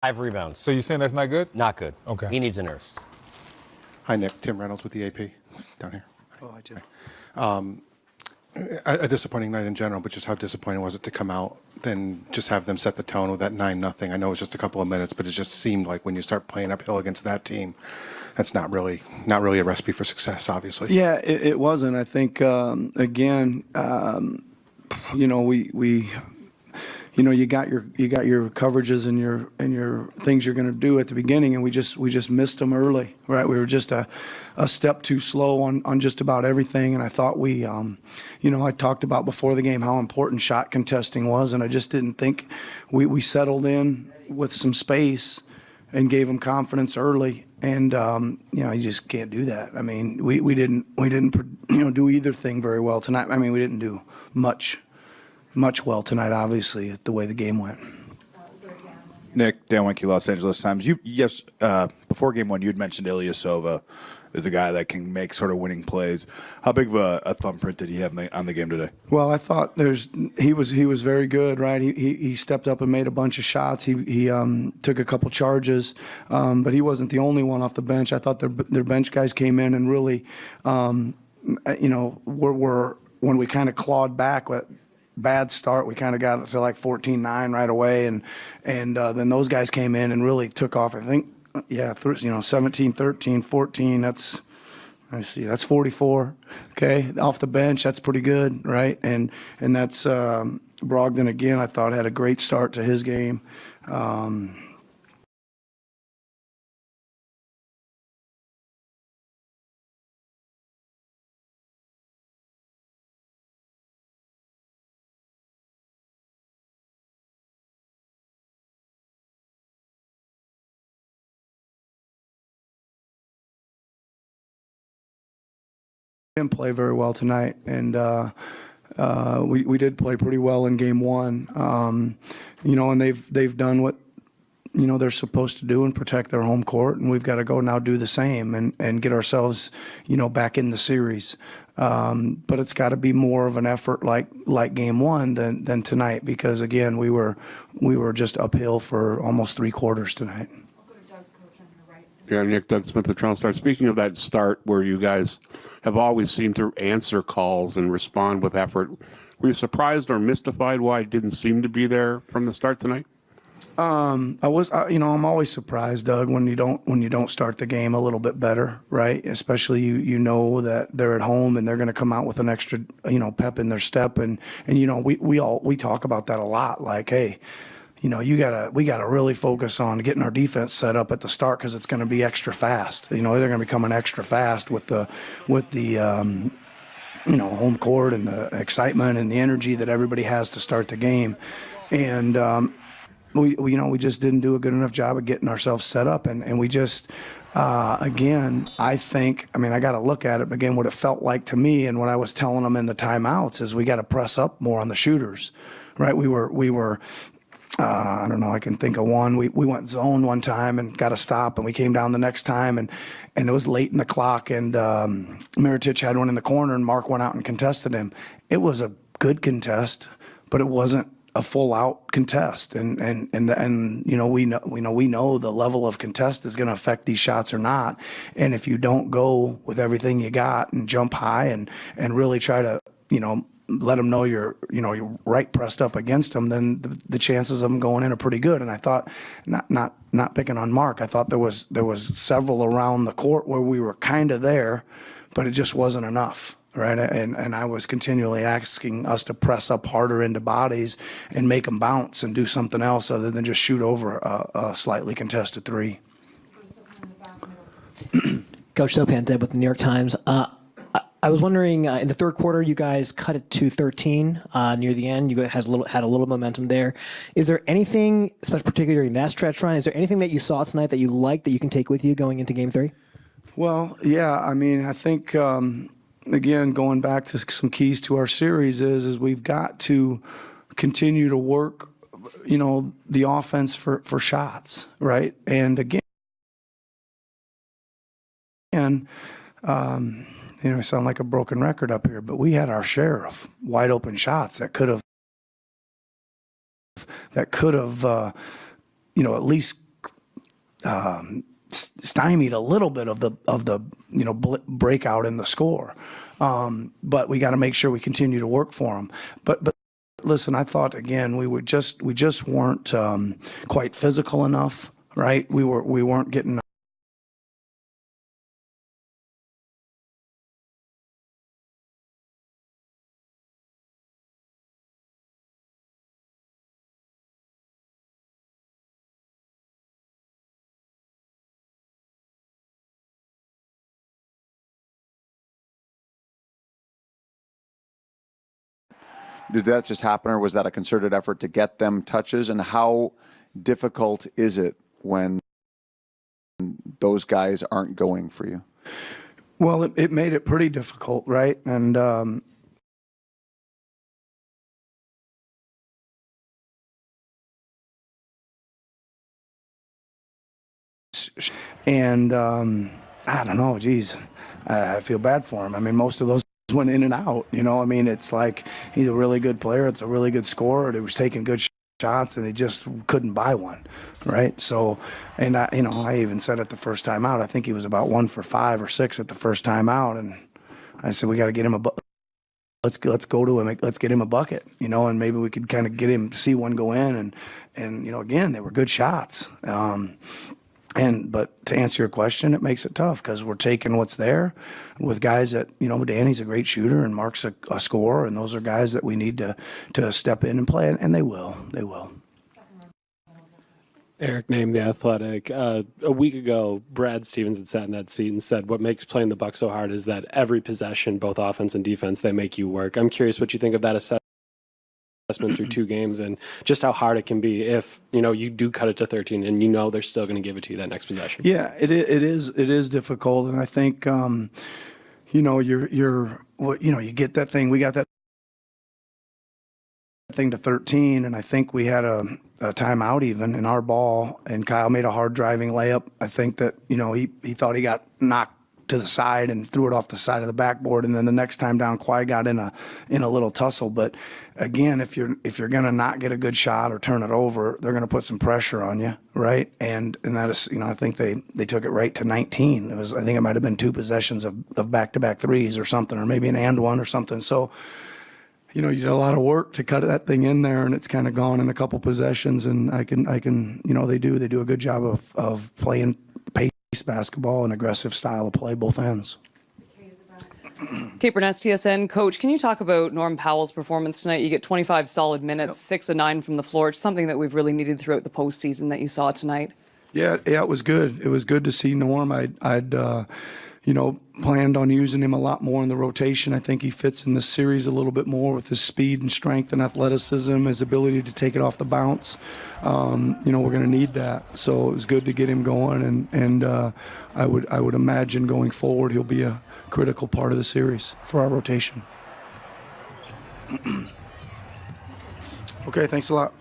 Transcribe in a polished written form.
5 rebounds. So you're saying that's not good? Not good. Okay. He needs a nurse. Hi, Nick. Tim Reynolds with the AP down here. Oh, I do. A disappointing night in general, but just how disappointing was it to come out then just have them set the tone with that 9-0? I know it was just a couple of minutes, but it just seemed like when you start playing uphill against that team, that's not really a recipe for success, obviously. Yeah, it wasn't. I think again, you got your coverages and your things you're going to do at the beginning, and we just missed them early, right? We were just a step too slow on just about everything, and I thought I talked about before the game how important shot contesting was, and I just didn't think we settled in with some space and gave them confidence early, and you just can't do that. I mean, we didn't do either thing very well tonight. I mean, we didn't do much well tonight, obviously, the way the game went. Nick, Dan Winke, Los Angeles Times. Before game one, you had mentioned Ilyasova as a guy that can make sort of winning plays. How big of a thumbprint did he have on the game today? Well, I thought he was very good, right? He stepped up and made a bunch of shots. He took a couple charges, but he wasn't the only one off the bench. I thought their bench guys came in and really, were when we kind of clawed back with bad start, we kind of got to like 14-9 right away, and then those guys came in and really took off. I think, 17-13, 14. That's 44. Okay, off the bench, that's pretty good, right? And that's Brogdon again. I thought had a great start to his game. Didn't play very well tonight, and we did play pretty well in game one. And they've done what they're supposed to do and protect their home court, and we've got to go now do the same and get ourselves back in the series. But it's got to be more of an effort like game one than tonight, because again we were just uphill for almost 3 quarters tonight. Yeah, Nick, Doug Smith at Toronto Star. Speaking of that start where you guys have always seemed to answer calls and respond with effort, were you surprised or mystified why it didn't seem to be there from the start tonight? I'm always surprised, Doug, when you don't start the game a little bit better, right? Especially you know that they're at home and they're going to come out with an extra pep in their step, and we talk about that a lot. Like, hey, we gotta really focus on getting our defense set up at the start, because it's going to be extra fast. They're going to be coming extra fast with the home court and the excitement and the energy that everybody has to start the game, and we just didn't do a good enough job of getting ourselves set up, and we just again, I got to look at it again. What it felt like to me, and what I was telling them in the timeouts, is we got to press up more on the shooters, right? We were. I don't know, I can think of one. We went zone one time and got a stop, and we came down the next time, and it was late in the clock, and Mirotic had one in the corner, and Mark went out and contested him. It was a good contest, but it wasn't a full out contest, and we know the level of contest is going to affect these shots or not, and if you don't go with everything you got and jump high and really try to let them know you're right pressed up against them, then the chances of them going in are pretty good. And I thought, not picking on Mark, I thought there was several around the court where we were kind of there, but it just wasn't enough, right? And I was continually asking us to press up harder into bodies and make them bounce and do something else other than just shoot over a slightly contested 3. Coach Sopan, Deb with the New York Times. I was wondering, in the third quarter, you guys cut it to 13 near the end. You guys had a little momentum there. Is there anything, especially particularly during that stretch run, is there anything that you saw tonight that you liked that you can take with you going into Game 3? Well, yeah. I think, again, going back to some keys to our series is we've got to continue to work, the offense for shots, right? And again, I sound like a broken record up here, but we had our share of wide open shots that could have, at least stymied a little bit of the breakout in the score. But we got to make sure we continue to work for them. But listen, I thought again we just weren't quite physical enough, right? We weren't getting. Did that just happen, or was that a concerted effort to get them touches? And how difficult is it when those guys aren't going for you? Well, it made it pretty difficult, right? And I don't know, geez, I feel bad for him. I mean, most of those went in and out, I mean, it's like he's a really good player. It's a really good scorer. He was taking good shots, and he just couldn't buy one, right? So, and I even said it the first time out. I think he was about 1 for 5 or 6 at the first time out, and I said we got to get him let's go to him. Let's get him a bucket, and maybe we could kind of get him to see one go in, and again, they were good shots. But to answer your question, it makes it tough because we're taking what's there with guys that, Danny's a great shooter and Mark's a scorer, and those are guys that we need to step in and play, and they will. They will. Eric named The Athletic. A week ago, Brad Stevens had sat in that seat and said, what makes playing the Bucks so hard is that every possession, both offense and defense, they make you work. I'm curious what you think of that assessment through 2 games and just how hard it can be if, you do cut it to 13 and they're still going to give it to you that next possession. Yeah, it is difficult. And I think, you get that thing. We got that thing to 13, and I think we had a timeout even in our ball, and Kyle made a hard driving layup. I think that, he thought he got knocked to the side and threw it off the side of the backboard, and then the next time down, Kawhi got in a little tussle. But again, if you're gonna not get a good shot or turn it over, they're gonna put some pressure on you, right? And that is, I think they took it right to 19. I think it might have been 2 possessions of back-to-back threes or something, or maybe an and one or something. So, you did a lot of work to cut that thing in there, and it's kind of gone in a couple possessions. And I can, they do a good job of playing pace basketball and aggressive style of play, both ends. Kate Burness, TSN. Coach, can you talk about Norm Powell's performance tonight? You get 25 solid minutes, 6 of 9 from the floor. It's something that we've really needed throughout the postseason that you saw tonight. Yeah, it was good. It was good to see Norm. I'd planned on using him a lot more in the rotation. I think he fits in this series a little bit more with his speed and strength and athleticism, his ability to take it off the bounce. We're going to need that. So it was good to get him going, and I would imagine going forward he'll be a critical part of the series for our rotation. Okay, thanks a lot.